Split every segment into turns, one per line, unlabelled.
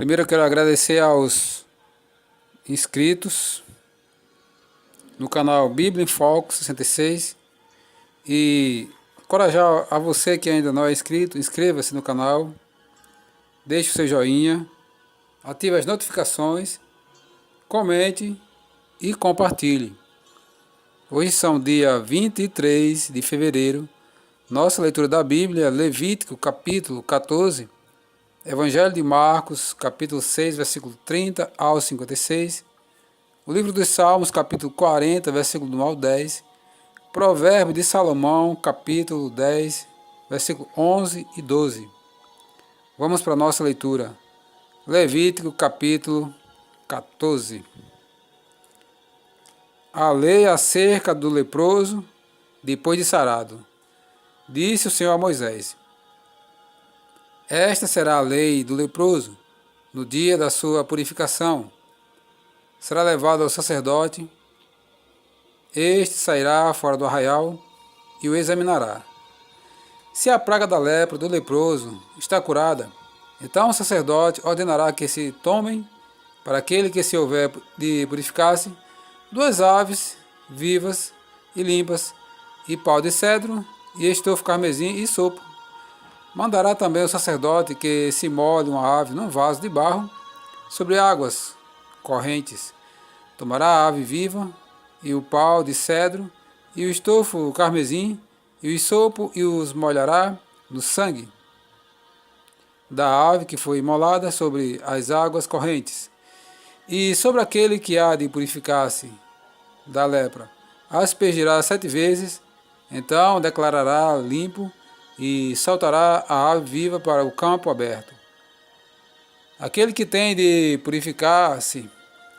Primeiro eu quero agradecer aos inscritos no canal Bíblia em Foco 66 e encorajar a você que ainda não é inscrito, inscreva-se no canal, deixe o seu joinha, ative as notificações, comente e compartilhe. Hoje são dia 23 de fevereiro, nossa leitura da Bíblia, Levítico capítulo 14, Evangelho de Marcos, capítulo 6, versículo 30 ao 56, o livro dos Salmos, capítulo 40, versículo 1 ao 10, Provérbio de Salomão, capítulo 10, versículo 11 e 12. Vamos para a nossa leitura. Levítico, capítulo 14. A lei acerca do leproso, depois de sarado. Disse o Senhor a Moisés: Esta será a lei do leproso, no dia da sua purificação. Será levado ao sacerdote, este sairá fora do arraial e o examinará. Se a praga da lepra do leproso está curada, então o sacerdote ordenará que se tomem, para aquele que se houver de purificar-se, 2 aves vivas e limpas, e pau de cedro, e estofo carmesim e sopo. Mandará também o sacerdote que se molhe uma ave num vaso de barro sobre águas correntes. Tomará a ave viva e o pau de cedro e o estofo carmesim e o sopo e os molhará no sangue da ave que foi imolada sobre as águas correntes. E sobre aquele que há de purificar-se da lepra, aspergirá 7 vezes, então declarará limpo e soltará a ave viva para o campo aberto. Aquele que tem de purificar-se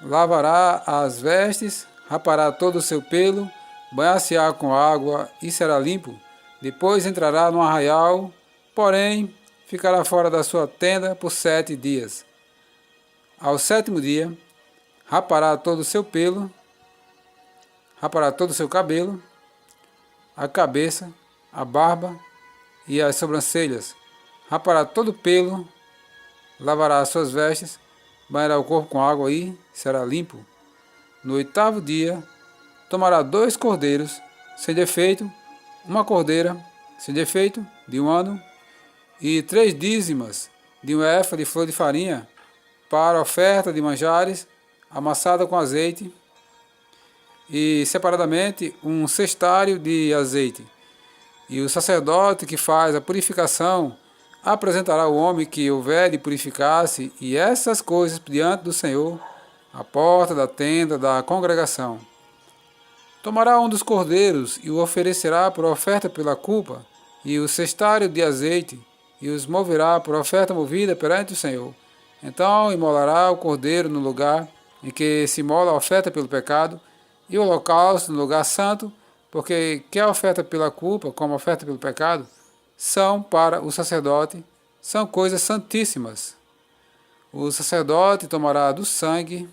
lavará as vestes, rapará todo o seu pelo, banhar-se-á com água e será limpo. Depois entrará no arraial, porém ficará fora da sua tenda por 7 dias. Ao 7º dia, rapará todo o seu pelo, rapará todo o seu cabelo, a cabeça, a barba e as sobrancelhas, rapará todo o pelo, lavará as suas vestes, banhará o corpo com água e será limpo. No 8º dia, tomará 2 cordeiros sem defeito, uma cordeira sem defeito de 1 ano, e 3 dízimas de 1 efa de flor de farinha, para oferta de manjares, amassada com azeite, e separadamente 1 cestário de azeite. E o sacerdote que faz a purificação apresentará o homem que houver de purificar-se e essas coisas diante do Senhor, à porta da tenda da congregação. Tomará um dos cordeiros e o oferecerá por oferta pela culpa, e o cestário de azeite, e os moverá por oferta movida perante o Senhor. Então imolará o cordeiro no lugar em que se imola a oferta pelo pecado, e o holocausto no lugar santo, porque quer a oferta pela culpa como a oferta pelo pecado, são para o sacerdote, são coisas santíssimas. O sacerdote tomará do sangue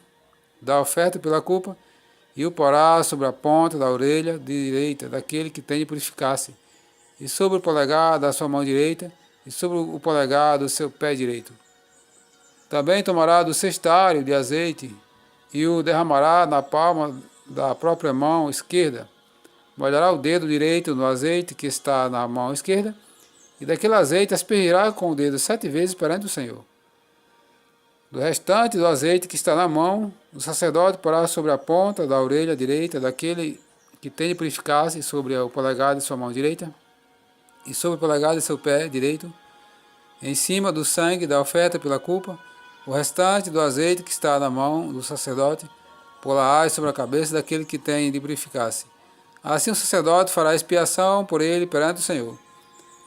da oferta pela culpa e o porá sobre a ponta da orelha direita daquele que tem de purificar-se, e sobre o polegar da sua mão direita, e sobre o polegar do seu pé direito. Também tomará do cestário de azeite e o derramará na palma da própria mão esquerda. Molhará o dedo direito no azeite que está na mão esquerda, e daquele azeite aspergirá com o dedo 7 vezes perante o Senhor. Do restante do azeite que está na mão, o sacerdote porá sobre a ponta da orelha direita daquele que tem de purificar-se, sobre o polegar de sua mão direita, e sobre o polegar de seu pé direito, em cima do sangue da oferta pela culpa, o restante do azeite que está na mão do sacerdote, porá sobre a cabeça daquele que tem de purificar-se. Assim o sacerdote fará expiação por ele perante o Senhor.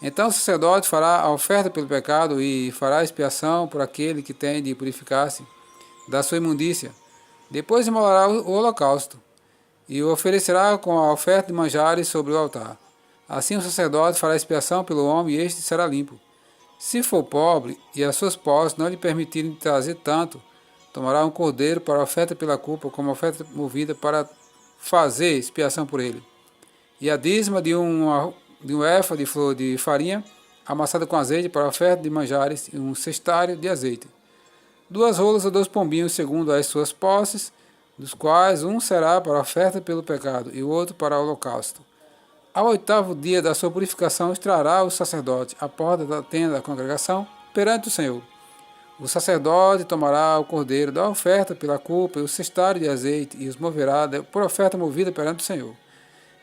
Então o sacerdote fará a oferta pelo pecado e fará expiação por aquele que tem de purificar-se da sua imundícia. Depois imolará o holocausto e o oferecerá com a oferta de manjares sobre o altar. Assim o sacerdote fará expiação pelo homem e este será limpo. Se for pobre e as suas posses não lhe permitirem trazer tanto, tomará um cordeiro para a oferta pela culpa como oferta movida para fazer expiação por ele. E a dízima de um efa de flor de farinha amassada com azeite para a oferta de manjares e um cestário de azeite. 2 rolas ou 2 pombinhos segundo as suas posses, dos quais um será para a oferta pelo pecado e o outro para o holocausto. Ao 8º dia da sua purificação, trará o sacerdote à porta da tenda da congregação perante o Senhor. O sacerdote tomará o cordeiro da oferta pela culpa e o cestário de azeite e os moverá por oferta movida perante o Senhor.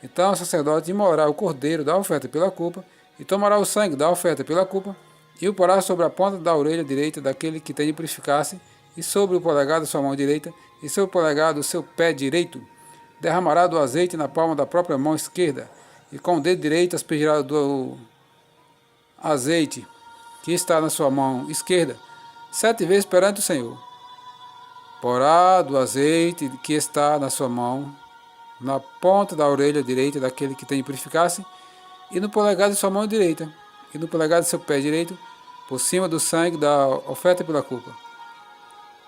Então o sacerdote imolará o cordeiro da oferta pela culpa e tomará o sangue da oferta pela culpa e o porá sobre a ponta da orelha direita daquele que tem de purificar-se e sobre o polegar da sua mão direita e sobre o polegar do seu pé direito. Derramará do azeite na palma da própria mão esquerda e com o dedo direito aspergirá do azeite que está na sua mão esquerda 7 vezes perante o Senhor. Porá do azeite que está na sua mão na ponta da orelha direita daquele que tem de purificar-se, e no polegar de sua mão direita, e no polegar de seu pé direito, por cima do sangue da oferta pela culpa.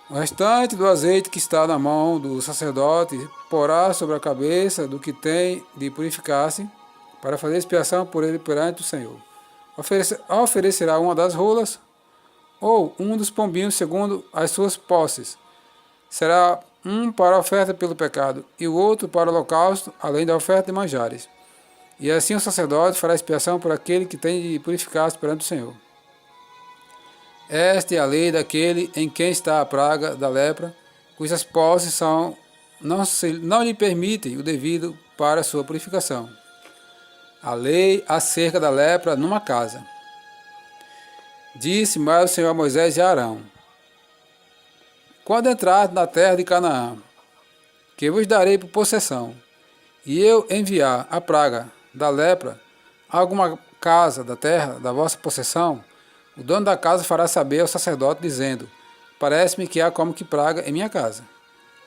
O restante do azeite que está na mão do sacerdote porá sobre a cabeça do que tem de purificar-se, para fazer expiação por ele perante o Senhor. Oferecerá uma das rolas, ou um dos pombinhos segundo as suas posses. Será um para a oferta pelo pecado, e o outro para o holocausto, além da oferta de manjares. E assim o sacerdote fará expiação por aquele que tem de purificar-se perante o Senhor. Esta é a lei daquele em quem está a praga da lepra, cujas posses não lhe permitem o devido para a sua purificação. A lei acerca da lepra numa casa. Disse mais o Senhor a Moisés e a Arão: quando entrardes na terra de Canaã, que vos darei por possessão, e eu enviar a praga da lepra a alguma casa da terra da vossa possessão, o dono da casa fará saber ao sacerdote, dizendo: parece-me que há como que praga em minha casa.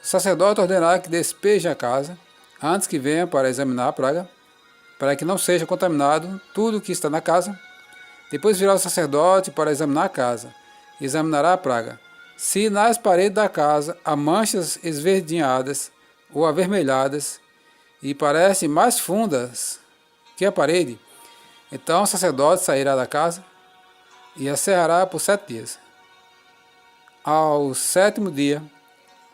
O sacerdote ordenará que despeje a casa, antes que venha para examinar a praga, para que não seja contaminado tudo o que está na casa. Depois virá o sacerdote para examinar a casa, e examinará a praga. Se nas paredes da casa há manchas esverdinhadas ou avermelhadas, e parecem mais fundas que a parede, então o sacerdote sairá da casa e a cerrará por 7 dias. Ao 7º dia,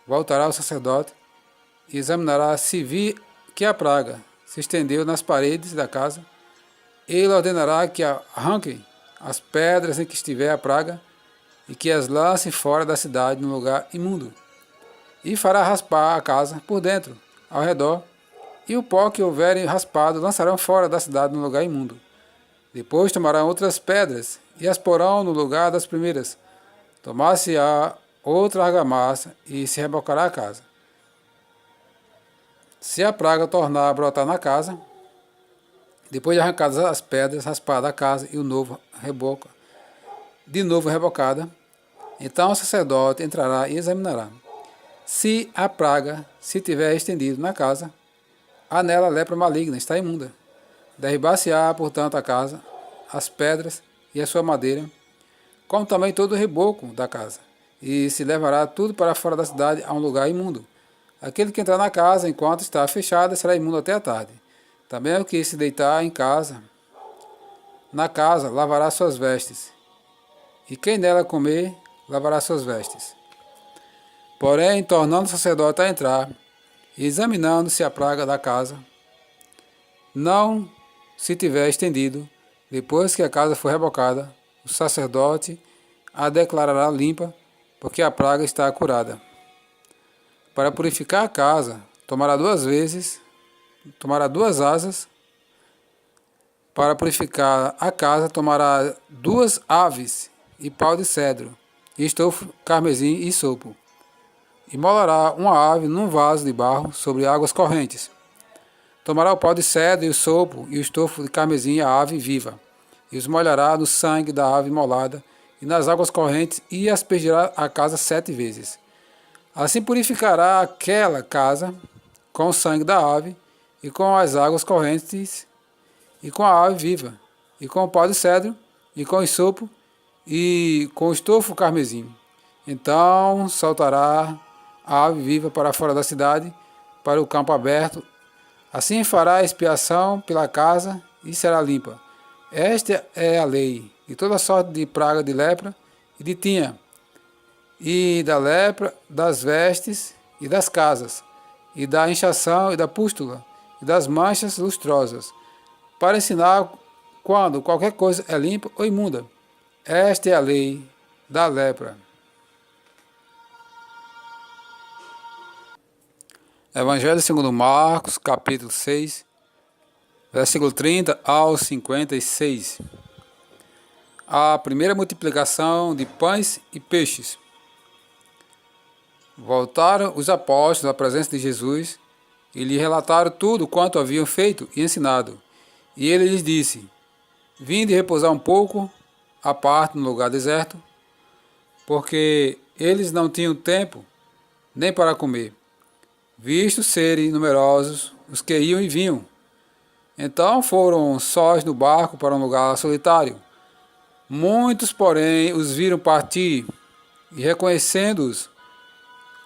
voltará o sacerdote e examinará se vir que a praga se estendeu nas paredes da casa. Ele ordenará que arranquem as pedras em que estiver a praga e que as lance fora da cidade no lugar imundo. E fará raspar a casa por dentro, ao redor, e o pó que houverem raspado lançarão fora da cidade no lugar imundo. Depois tomarão outras pedras e as porão no lugar das primeiras. Tomar-se-á outra argamassa e se rebocará a casa. Se a praga tornar a brotar na casa, depois de arrancadas as pedras, raspada a casa e de novo rebocada, então o sacerdote entrará e examinará. Se a praga se tiver estendido na casa, há nela lepra maligna, está imunda. Derribar-se-á, portanto, a casa, as pedras e a sua madeira, como também todo o reboco da casa, e se levará tudo para fora da cidade a um lugar imundo. Aquele que entrar na casa enquanto está fechada será imundo até a tarde. Também o que se deitar na casa, lavará suas vestes, e quem nela comer, lavará suas vestes. Porém, tornando o sacerdote a entrar, e examinando-se a praga da casa, não se tiver estendido, depois que a casa for rebocada, o sacerdote a declarará limpa, porque a praga está curada. Para purificar a casa, tomará 2 asas. Para purificar a casa, tomará 2 aves e pau de cedro, e estofo carmesim e sopo. E molará uma ave num vaso de barro sobre águas correntes. Tomará o pau de cedro e o sopo e o estofo de carmesim e a ave viva, e os molhará no sangue da ave molada e nas águas correntes, e aspergirá a casa 7 vezes. Assim purificará aquela casa com o sangue da ave, e com as águas correntes, e com a ave viva, e com o pau de cedro, e com o sopo, e com o estofo carmesim. Então soltará a ave viva para fora da cidade, para o campo aberto. Assim fará a expiação pela casa e será limpa. Esta é a lei de toda sorte de praga de lepra e de tinha, e da lepra, das vestes e das casas, e da inchação e da pústula, e das manchas lustrosas, para ensinar quando qualquer coisa é limpa ou imunda. Esta é a lei da lepra. Evangelho segundo Marcos, capítulo 6, versículo 30 ao 56. A primeira multiplicação de pães e peixes. Voltaram os apóstolos à presença de Jesus e lhe relataram tudo quanto haviam feito e ensinado. E ele lhes disse: Vinde repousar um pouco à parte no lugar deserto, porque eles não tinham tempo nem para comer, visto serem numerosos os que iam e vinham. Então foram sós no barco para um lugar solitário. Muitos, porém, os viram partir e, reconhecendo-os,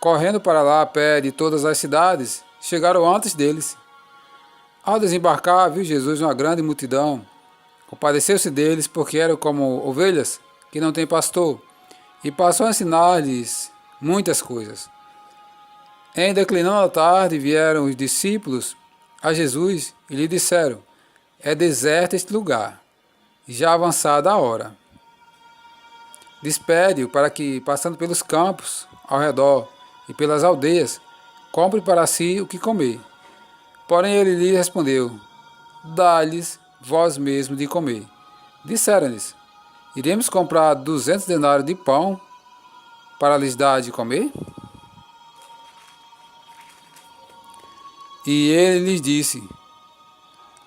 correndo para lá a pé de todas as cidades, chegaram antes deles. Ao desembarcar, viu Jesus uma grande multidão. Compadeceu-se deles, porque eram como ovelhas que não têm pastor, e passou a ensinar-lhes muitas coisas. Em declinando a tarde, vieram os discípulos a Jesus e lhe disseram: É deserto este lugar, e já avançada a hora. Despede-o para que, passando pelos campos ao redor e pelas aldeias, compre para si o que comer. Porém ele lhe respondeu: Dá-lhes vós mesmo de comer. Disseram-lhes: Iremos comprar 200 denários de pão para lhes dar de comer? E ele lhes disse: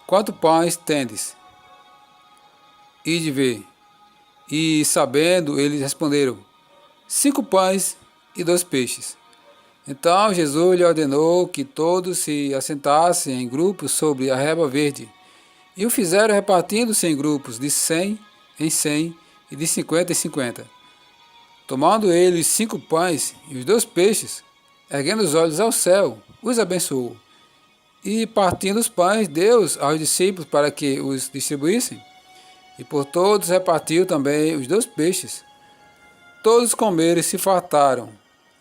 Quantos pães tendes? Ide ver. E, sabendo, eles responderam: 5 pães e 2 peixes. Então Jesus lhe ordenou que todos se assentassem em grupos sobre a relva verde, e o fizeram repartindo-se em grupos de 100 em 100 e de 50 em 50. Tomando ele os 5 pães e os 2 peixes, erguendo os olhos ao céu, os abençoou. E partindo os pães, deu-os aos discípulos para que os distribuíssem. E por todos repartiu também os 2 peixes. Todos comeram e se fartaram,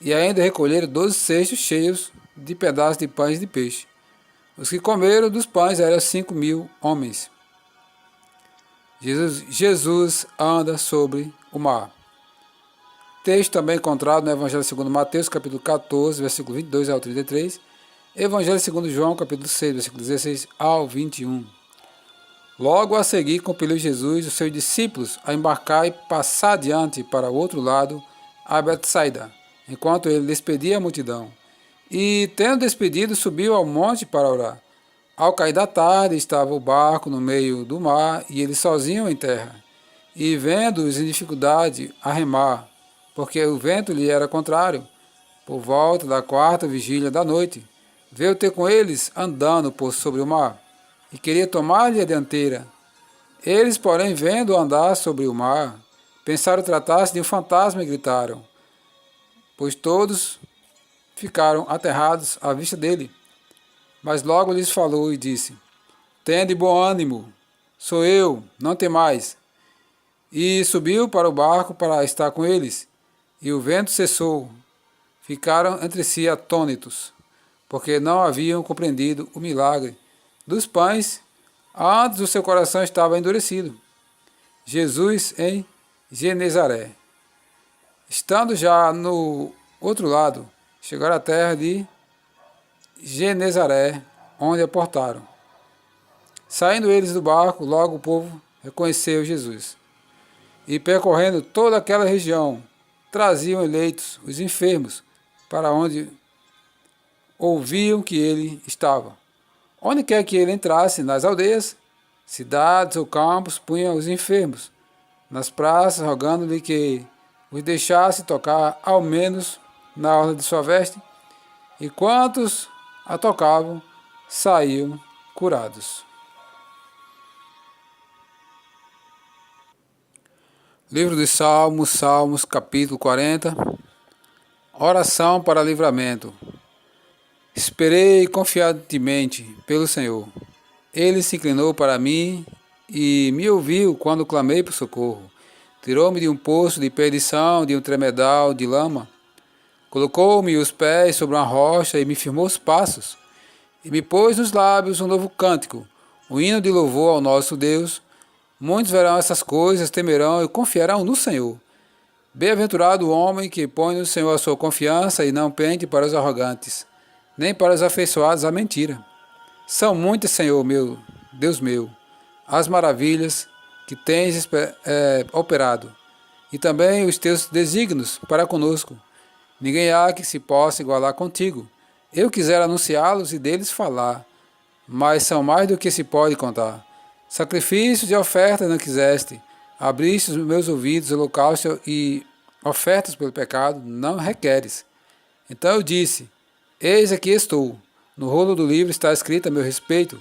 e ainda recolheram 12 cestos cheios de pedaços de pães e de peixe. Os que comeram dos pães eram 5.000 homens. Jesus anda sobre o mar. Texto também encontrado no Evangelho segundo Mateus, capítulo 14, versículo 22 ao 33. Evangelho segundo João, capítulo 6, versículo 16 ao 21. Logo a seguir compeliu Jesus os seus discípulos a embarcar e passar adiante para o outro lado, a Betsaida, enquanto ele despedia a multidão. E, tendo despedido, subiu ao monte para orar. Ao cair da tarde, estava o barco no meio do mar e ele sozinho em terra. E, vendo-os em dificuldade a remar, porque o vento lhe era contrário, por volta da 4ª vigília da noite, veio ter com eles andando por sobre o mar, e queria tomar-lhe a dianteira. Eles, porém, vendo andar sobre o mar, pensaram tratar-se de um fantasma e gritaram, pois todos ficaram aterrados à vista dele. Mas logo lhes falou e disse: Tende bom ânimo, sou eu, não temais. E subiu para o barco para estar com eles, e o vento cessou. Ficaram entre si atônitos, porque não haviam compreendido o milagre dos pães, antes o seu coração estava endurecido. Jesus em Genezaré. Estando já no outro lado, chegaram à terra de Genezaré, onde aportaram. Saindo eles do barco, logo o povo reconheceu Jesus. E percorrendo toda aquela região, traziam eleitos os enfermos para onde ouviam que ele estava. Onde quer que ele entrasse, nas aldeias, cidades ou campos, punham os enfermos nas praças, rogando-lhe que os deixasse tocar ao menos na orla de sua veste, e quantos a tocavam, saíam curados. Livro dos Salmos, Salmos, capítulo 40. Oração para livramento. Esperei confiantemente pelo Senhor. Ele se inclinou para mim e me ouviu quando clamei por socorro. tirou-me de um poço de perdição, de um tremedal de lama. Colocou-me os pés sobre uma rocha e me firmou os passos. E me pôs nos lábios um novo cântico, um hino de louvor ao nosso Deus. Muitos verão essas coisas, temerão e confiarão no Senhor. Bem-aventurado o homem que põe no Senhor a sua confiança e não pende para os arrogantes, nem para os afeiçoados à mentira. São muitas, Senhor meu, Deus meu, as maravilhas que tens operado, e também os teus desígnios para conosco. Ninguém há que se possa igualar contigo. Eu quisera anunciá-los e deles falar, mas são mais do que se pode contar. Sacrifícios e ofertas não quiseste, abriste os meus ouvidos, holocausto e ofertas pelo pecado não requeres. Então eu disse, eis aqui estou, no rolo do livro está escrito a meu respeito,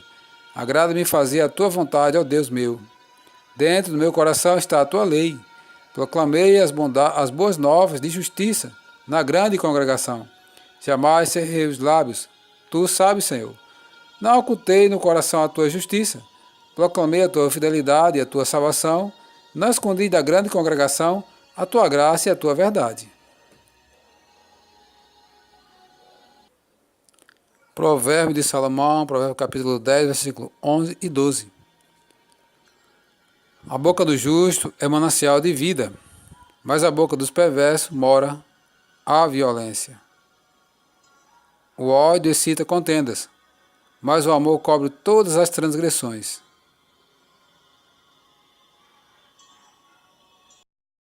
agrada-me fazer a tua vontade, ó Deus meu. Dentro do meu coração está a tua lei, proclamei as boas novas de justiça na grande congregação. Jamais cerrei os lábios, tu sabes, Senhor. Não ocultei no coração a tua justiça, proclamei a tua fidelidade e a tua salvação, não escondi da grande congregação a tua graça e a tua verdade. Provérbio de Salomão, Provérbio capítulo 10, versículo 11 e 12. A boca do justo é manancial de vida, mas a boca dos perversos mora a violência. O ódio excita contendas, mas o amor cobre todas as transgressões.